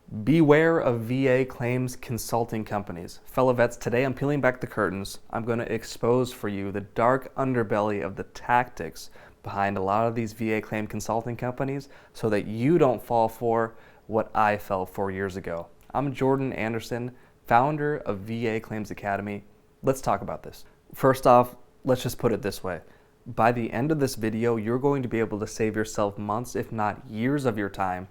Beware of VA claims consulting companies. Fellow vets, today I'm peeling back the curtains. I'm going to expose for you the dark underbelly of the tactics behind a lot of these VA claim consulting companies so that you don't fall for what I fell for years ago. I'm Jordan Anderson, founder of VA Claims Academy. Let's talk about this. First off, let's just put it this way. By the end of this video, you're going to be able to save yourself months, if not years of your time,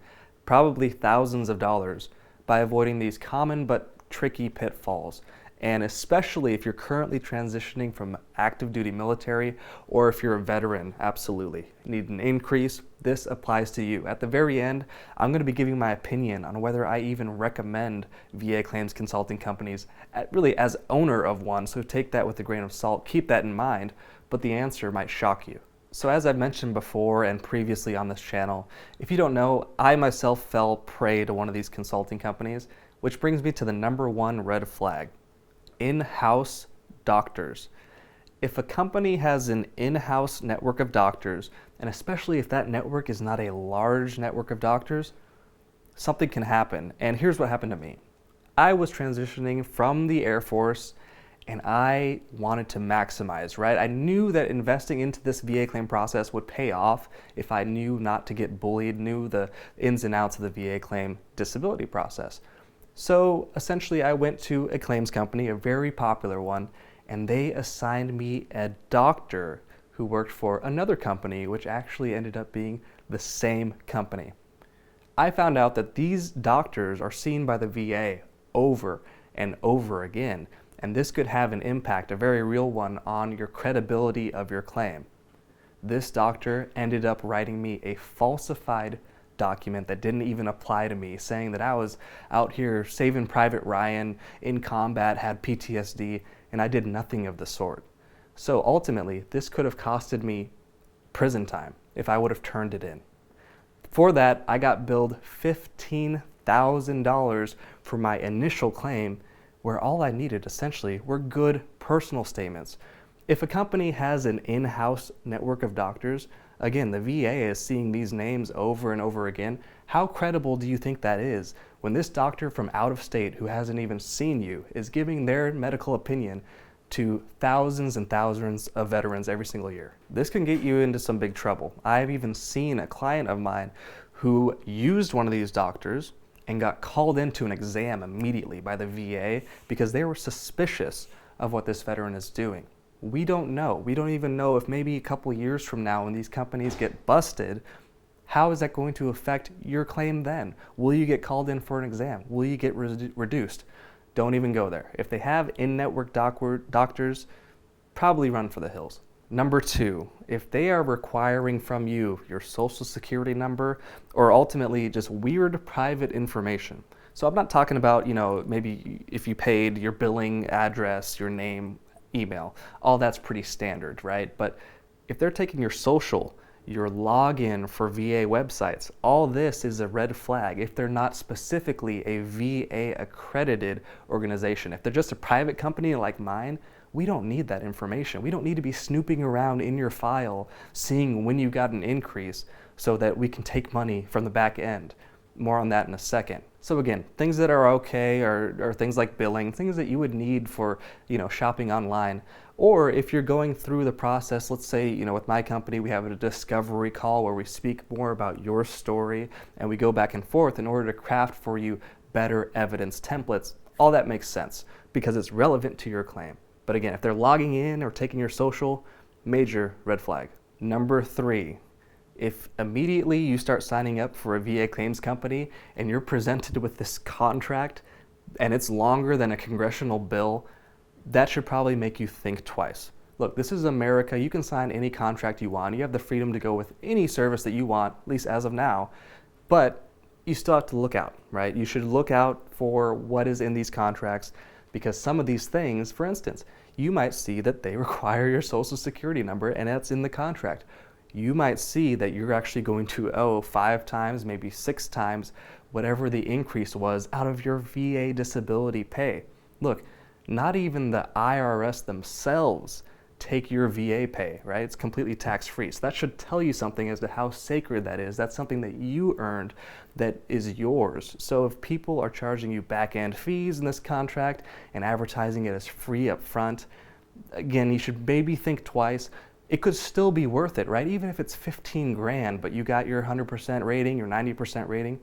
probably thousands of dollars, by avoiding these common but tricky pitfalls. And especially if you're currently transitioning from active duty military, or if you're a veteran, absolutely need an increase, this applies to you. At the very end, I'm going to be giving my opinion on whether I even recommend VA claims consulting companies, really as owner of one, so take that with a grain of salt, keep that in mind, but the answer might shock you. So as I've mentioned before and previously on this channel, if you don't know, I myself fell prey to one of these consulting companies, which brings me to the number one red flag: in-house doctors. If a company has an in-house network of doctors, and especially if that network is not a large network of doctors, something can happen. And here's what happened to me. I was transitioning from the Air Force and I wanted to maximize, right? I knew that investing into this VA claim process would pay off if I knew not to get bullied, knew the ins and outs of the VA claim disability process. So essentially I went to a claims company, a very popular one, and they assigned me a doctor who worked for another company, which actually ended up being the same company. I found out that these doctors are seen by the VA over and over again, and this could have an impact, a very real one, on your credibility of your claim. This doctor ended up writing me a falsified document that didn't even apply to me, saying that I was out here saving Private Ryan, in combat, had PTSD, and I did nothing of the sort. So ultimately, this could have costed me prison time if I would have turned it in. For that, I got billed $15,000 for my initial claim, where all I needed essentially were good personal statements. If a company has an in-house network of doctors, again, the VA is seeing these names over and over again. How credible do you think that is when this doctor from out of state who hasn't even seen you is giving their medical opinion to thousands and thousands of veterans every single year? This can get you into some big trouble. I've even seen a client of mine who used one of these doctors and got called into an exam immediately by the VA because they were suspicious of what this veteran is doing. We don't know. We don't even know if maybe a couple years from now when these companies get busted, how is that going to affect your claim then? Will you get called in for an exam? Will you get reduced? Don't even go there. If they have in-network doctors, probably run for the hills. Number two, if they are requiring from you your social security number or ultimately just weird private information. So I'm not talking about, maybe if you paid your billing address, your name, email, all that's pretty standard, right? But if they're taking your social, your login for VA websites, all this is a red flag if they're not specifically a VA accredited organization. If they're just a private company like mine, we don't need that information. We don't need to be snooping around in your file, seeing when you got an increase so that we can take money from the back end. More on that in a second. So again, things that are okay are things like billing, things that you would need for, shopping online. Or if you're going through the process, let's say, with my company, we have a discovery call where we speak more about your story and we go back and forth in order to craft for you better evidence templates. All that makes sense because it's relevant to your claim. But again, if they're logging in or taking your social, major red flag. Number three, if immediately you start signing up for a VA claims company and you're presented with this contract and it's longer than a congressional bill, that should probably make you think twice. Look, this is America. You can sign any contract you want. You have the freedom to go with any service that you want, at least as of now, but you still have to look out, right? You should look out for what is in these contracts because some of these things, for instance, you might see that they require your social security number and that's in the contract. You might see that you're actually going to owe 5 times, maybe 6 times, whatever the increase was out of your VA disability pay. Look, not even the IRS themselves take your VA pay, right? It's completely tax-free. So that should tell you something as to how sacred that is. That's something that you earned that is yours. So if people are charging you back-end fees in this contract and advertising it as free up front, again, you should maybe think twice. It could still be worth it, right? Even if it's 15 grand, but you got your 100% rating, your 90% rating,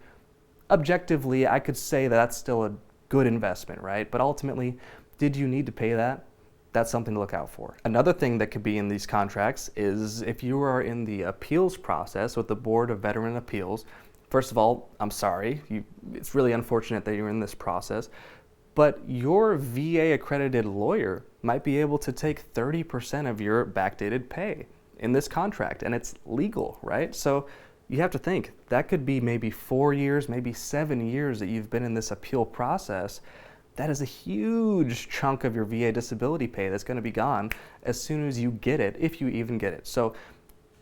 objectively, I could say that that's still a good investment, right? But ultimately, did you need to pay that? That's something to look out for. Another thing that could be in these contracts is if you are in the appeals process with the Board of Veteran Appeals. First of all, I'm sorry. It's really unfortunate that you're in this process. But your VA accredited lawyer might be able to take 30% of your backdated pay in this contract, and it's legal, right? So you have to think, that could be maybe 4 years, maybe 7 years that you've been in this appeal process. That is a huge chunk of your VA disability pay that's going to be gone as soon as you get it, if you even get it. So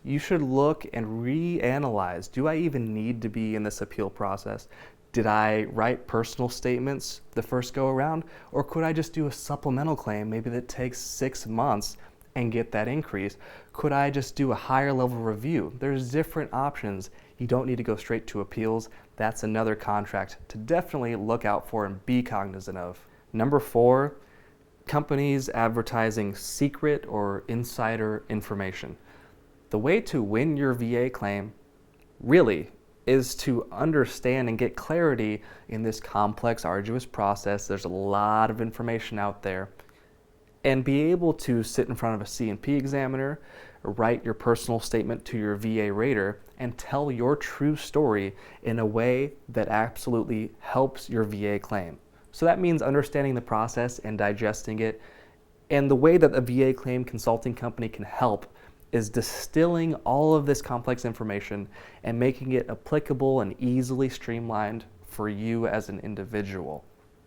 you should look and reanalyze, do I even need to be in this appeal process? Did I write personal statements the first go around? Or could I just do a supplemental claim, maybe that takes 6 months and get that increase? Could I just do a higher level review? There's different options. You don't need to go straight to appeals. That's another contract to definitely look out for and be cognizant of. Number 4, companies advertising secret or insider information. The way to win your VA claim really is to understand and get clarity in this complex, arduous process. There's a lot of information out there. And be able to sit in front of a C&P examiner, write your personal statement to your VA rater, and tell your true story in a way that absolutely helps your VA claim. So that means understanding the process and digesting it. And the way that a VA claim consulting company can help is distilling all of this complex information and making it applicable and easily streamlined for you as an individual.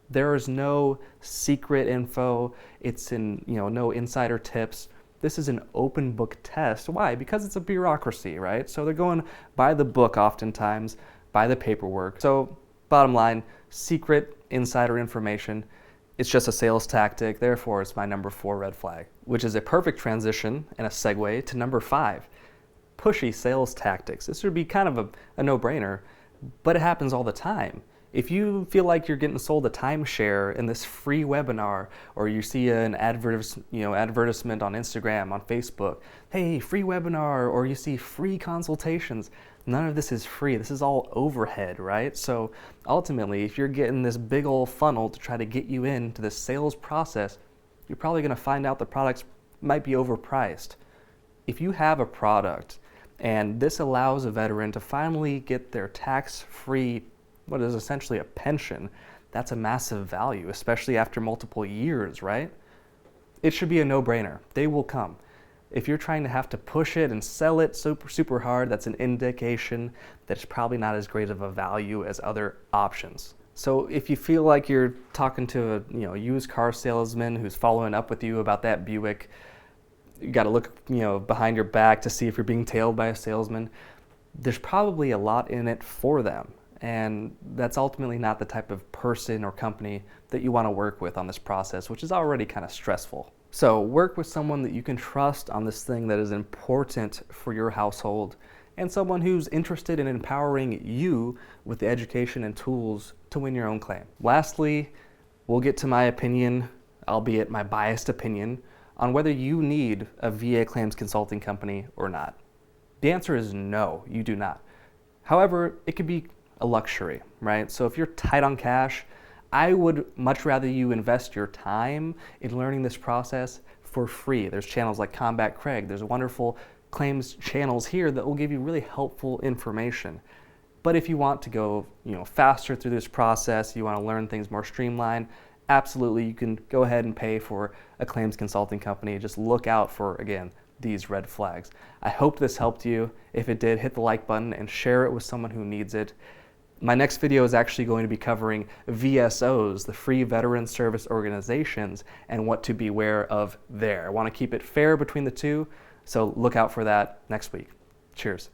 There is no secret info. It's no insider tips. This is an open book test. Why? Because it's a bureaucracy, right? So they're going by the book oftentimes, by the paperwork. So bottom line, secret insider information. It's just a sales tactic. Therefore, it's my number 4 red flag, which is a perfect transition and a segue to number 5, pushy sales tactics. This would be kind of a no-brainer, but it happens all the time. If you feel like you're getting sold a timeshare in this free webinar, or you see an advertisement on Instagram, on Facebook, hey, free webinar, or you see free consultations, none of this is free. This is all overhead, right? So ultimately, if you're getting this big old funnel to try to get you into the sales process, you're probably going to find out the products might be overpriced. If you have a product and this allows a veteran to finally get their tax-free, what is essentially a pension, that's a massive value, especially after multiple years, right? It should be a no-brainer. They will come. If you're trying to have to push it and sell it super hard, that's an indication that it's probably not as great of a value as other options. So if you feel like you're talking to a used car salesman who's following up with you about that Buick, you got to look behind your back to see if you're being tailed by a salesman. There's probably a lot in it for them. And that's ultimately not the type of person or company that you want to work with on this process, which is already kind of stressful. So work with someone that you can trust on this thing that is important for your household, and someone who's interested in empowering you with the education and tools to win your own claim. Lastly, we'll get to my opinion, albeit my biased opinion, on whether you need a VA claims consulting company or not. The answer is no, you do not. However, it could be a luxury, right? So if you're tight on cash, I would much rather you invest your time in learning this process for free. There's channels like Combat Craig. There's wonderful claims channels here that will give you really helpful information. But if you want to go, faster through this process, you want to learn things more streamlined, absolutely, you can go ahead and pay for a claims consulting company. Just look out for, again, these red flags. I hope this helped you. If it did, hit the like button and share it with someone who needs it. My next video is actually going to be covering VSOs, the Free Veteran Service Organizations, and what to beware of there. I want to keep it fair between the two, so look out for that next week. Cheers.